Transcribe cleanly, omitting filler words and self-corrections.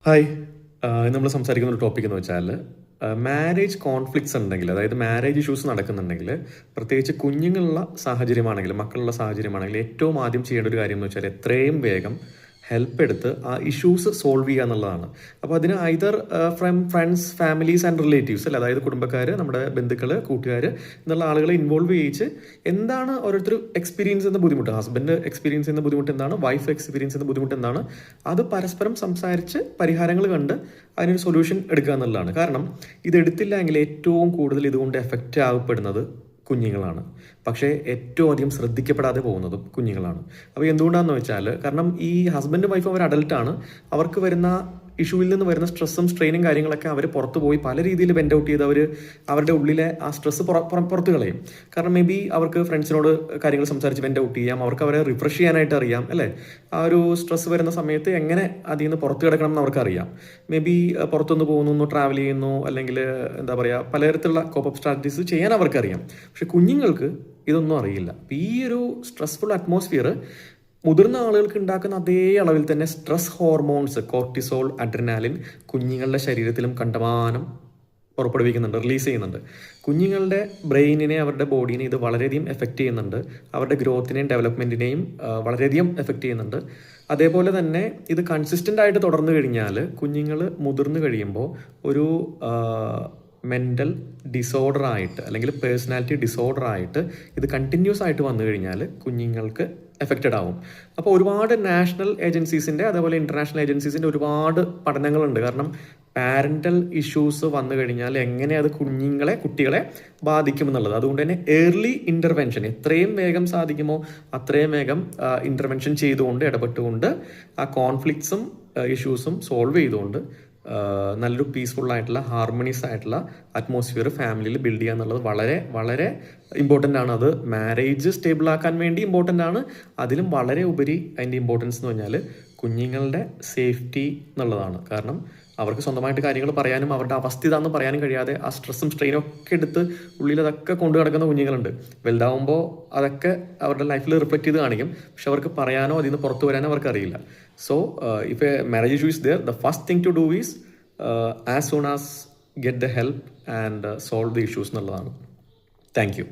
Hi. നമ്മൾ സംസാരിക്കുന്ന ഒരു ടോപ്പിക് എന്ന് വെച്ചാൽ മാരേജ് കോൺഫ്ലിക്ട്സ് ഉണ്ടെങ്കിൽ, അതായത് മാരേജ് ഇഷ്യൂസ് നടക്കുന്നുണ്ടെങ്കിൽ, പ്രത്യേകിച്ച് കുഞ്ഞുങ്ങളുള്ള സാഹചര്യമാണെങ്കിൽ, മക്കളുള്ള സാഹചര്യമാണെങ്കിൽ, ഏറ്റവും ആദ്യം ചെയ്യേണ്ട ഒരു കാര്യം എന്ന് വെച്ചാൽ എത്രയും വേഗം ഹെൽപ്പ് എടുത്ത് ആ ഇഷ്യൂസ് സോൾവ് ചെയ്യുക എന്നുള്ളതാണ്. അപ്പോൾ അതിന് either from friends, families and relatives അല്ല, അതായത് കുടുംബക്കാർ, നമ്മുടെ ബന്ധുക്കൾ, കൂട്ടുകാർ എന്നുള്ള ആളുകളെ ഇൻവോൾവ് ചെയ്യിച്ച് എന്താണ് ഓരോരുത്തർ എക്സ്പീരിയൻസ് ചെയ്യുന്ന ബുദ്ധിമുട്ട്, ഹസ്ബൻഡ് എക്സ്പീരിയൻസ് ചെയ്യുന്ന ബുദ്ധിമുട്ട് എന്താണ്, വൈഫ് എക്സ്പീരിയൻസ് ചെയ്യുന്ന ബുദ്ധിമുട്ട് എന്താണ്, അത് പരസ്പരം സംസാരിച്ച് പരിഹാരങ്ങൾ കണ്ട് അതിനൊരു സൊല്യൂഷൻ എടുക്കുക എന്നുള്ളതാണ്. കാരണം ഇതെടുത്തില്ല എങ്കിൽ ഏറ്റവും കൂടുതൽ ഇതുകൊണ്ട് എഫക്റ്റ് ആകപ്പെടുന്നത് കുഞ്ഞുങ്ങളാണ്. പക്ഷേ ഏറ്റവും അധികം ശ്രദ്ധിക്കപ്പെടാതെ പോകുന്നതും കുഞ്ഞുങ്ങളാണ്. അപ്പോൾ എന്തുകൊണ്ടാണെന്ന് വെച്ചാൽ, കാരണം ഈ ഹസ്ബൻഡും വൈഫും അവർ അഡൽട്ടാണ്. അവർക്ക് വരുന്ന ഇഷ്യൂവിൽ നിന്ന് വരുന്ന സ്ട്രെസ്സും സ്ട്രെയിനും കാര്യങ്ങളൊക്കെ അവർ പുറത്ത് പോയി പല രീതിയിൽ വെൻ്റ് ഔട്ട് ചെയ്ത് അവർ അവരുടെ ഉള്ളിലെ ആ സ്ട്രെസ്സ് പുറത്ത് കളയും. കാരണം മേ ബി അവർക്ക് ഫ്രണ്ട്സിനോട് കാര്യങ്ങൾ സംസാരിച്ച് വെൻ്റ് ഔട്ട് ചെയ്യാം, അവർക്ക് അവരെ റിഫ്രഷ് ചെയ്യാനായിട്ട് അറിയാം, അല്ലേ? ആ ഒരു സ്ട്രെസ്സ് വരുന്ന സമയത്ത് എങ്ങനെ അതിൽ നിന്ന് പുറത്ത് കിടക്കണം എന്ന് അവർക്കറിയാം. മേ ബി പുറത്തുനിന്ന് പോകുന്നു, ട്രാവൽ ചെയ്യുന്നു, അല്ലെങ്കിൽ എന്താ പറയുക, പലതരത്തിലുള്ള കോപ്പപ്പ് സ്ട്രാറ്റജീസ് ചെയ്യാൻ അവർക്കറിയാം. പക്ഷെ കുഞ്ഞുങ്ങൾക്ക് ഇതൊന്നും അറിയില്ല. ഈ ഒരു സ്ട്രെസ്ഫുൾ അറ്റ്മോസ്ഫിയർ മുതിർന്ന ആളുകൾക്ക് ഉണ്ടാക്കുന്ന അതേ അളവിൽ തന്നെ സ്ട്രെസ് ഹോർമോൺസ്, കോർട്ടിസോൾ, അഡ്രിനാലിൻ കുഞ്ഞുങ്ങളുടെ ശരീരത്തിലും കണ്ടമാനം പുറപ്പെടുവിക്കുന്നുണ്ട്, റിലീസ് ചെയ്യുന്നുണ്ട്. കുഞ്ഞുങ്ങളുടെ ബ്രെയിനിനെ, അവരുടെ ബോഡീനെ ഇത് വളരെയധികം എഫക്റ്റ് ചെയ്യുന്നുണ്ട്. അവരുടെ ഗ്രോത്തിനെയും ഡെവലപ്മെൻറ്റിനെയും വളരെയധികം എഫക്റ്റ് ചെയ്യുന്നുണ്ട്. അതേപോലെ തന്നെ ഇത് കൺസിസ്റ്റൻ്റ് ആയിട്ട് തുടർന്നു കഴിഞ്ഞാൽ കുഞ്ഞുങ്ങൾ മുതിർന്നു കഴിയുമ്പോൾ ഒരു മെൻ്റൽ ഡിസോർഡർ ആയിട്ട്, അല്ലെങ്കിൽ പേഴ്സണാലിറ്റി ഡിസോർഡർ ആയിട്ട് ഇത് കണ്ടിന്യൂസ് ആയിട്ട് വന്നു കഴിഞ്ഞാൽ കുഞ്ഞുങ്ങൾക്ക് എഫക്റ്റഡ് ആവും. അപ്പോൾ ഒരുപാട് നാഷണൽ ഏജൻസീസിൻ്റെ, അതേപോലെ ഇൻ്റർനാഷണൽ ഏജൻസീസിൻ്റെ ഒരുപാട് പഠനങ്ങളുണ്ട്. കാരണം പാരൻ്റൽ ഇഷ്യൂസ് വന്നു കഴിഞ്ഞാൽ എങ്ങനെ അത് കുട്ടികളെ ബാധിക്കുമെന്നുള്ളത്. അതുകൊണ്ട് തന്നെ ഏർലി ഇൻ്റർവെൻഷൻ എത്രയും വേഗം സാധിക്കുമോ അത്രയും വേഗം ഇൻ്റർവെൻഷൻ ചെയ്തുകൊണ്ട്, ഇടപെട്ടുകൊണ്ട് ആ കോൺഫ്ലിക്ട്സും ഇഷ്യൂസും സോൾവ് ചെയ്തുകൊണ്ട് നല്ലൊരു പീസ്ഫുൾ ആയിട്ടുള്ള, ഹാർമണീസ് ആയിട്ടുള്ള അറ്റ്മോസ്ഫിയർ ഫാമിലിയിൽ ബിൽഡ് ചെയ്യുക എന്നുള്ളത് വളരെ വളരെ ഇമ്പോർട്ടൻ്റ് ആണ്. അത് മാരേജ് സ്റ്റേബിൾ ആക്കാൻ വേണ്ടി ഇമ്പോർട്ടൻ്റ് ആണ്. അതിലും വളരെ ഉപരി അതിൻ്റെ ഇമ്പോർട്ടൻസ് എന്ന് പറഞ്ഞാൽ കുഞ്ഞുങ്ങളുടെ സേഫ്റ്റി എന്നുള്ളതാണ്. കാരണം അവർക്ക് സ്വന്തമായിട്ട് കാര്യങ്ങൾ പറയാനും അവരുടെ അവസ്ഥ ഇതാണെന്ന് പറയാനും കഴിയാതെ ആ സ്ട്രെസ്സും സ്ട്രെയിനും ഒക്കെ എടുത്ത് ഉള്ളിൽ അതൊക്കെ കൊണ്ടു കിടക്കുന്ന കുഞ്ഞുങ്ങളുണ്ട്. വലുതാവുമ്പോൾ അതൊക്കെ അവരുടെ ലൈഫിൽ റിഫ്ലക്റ്റ് ചെയ്ത് കാണിക്കും. പക്ഷെ അവർക്ക് പറയാനോ അതിൽ നിന്ന് പുറത്തു വരാനോ അവർക്ക് അറിയില്ല. So if a marriage issue is there, the first thing to do is as soon as get the help and solve the issues എന്നുള്ളതാണ്. Thank U.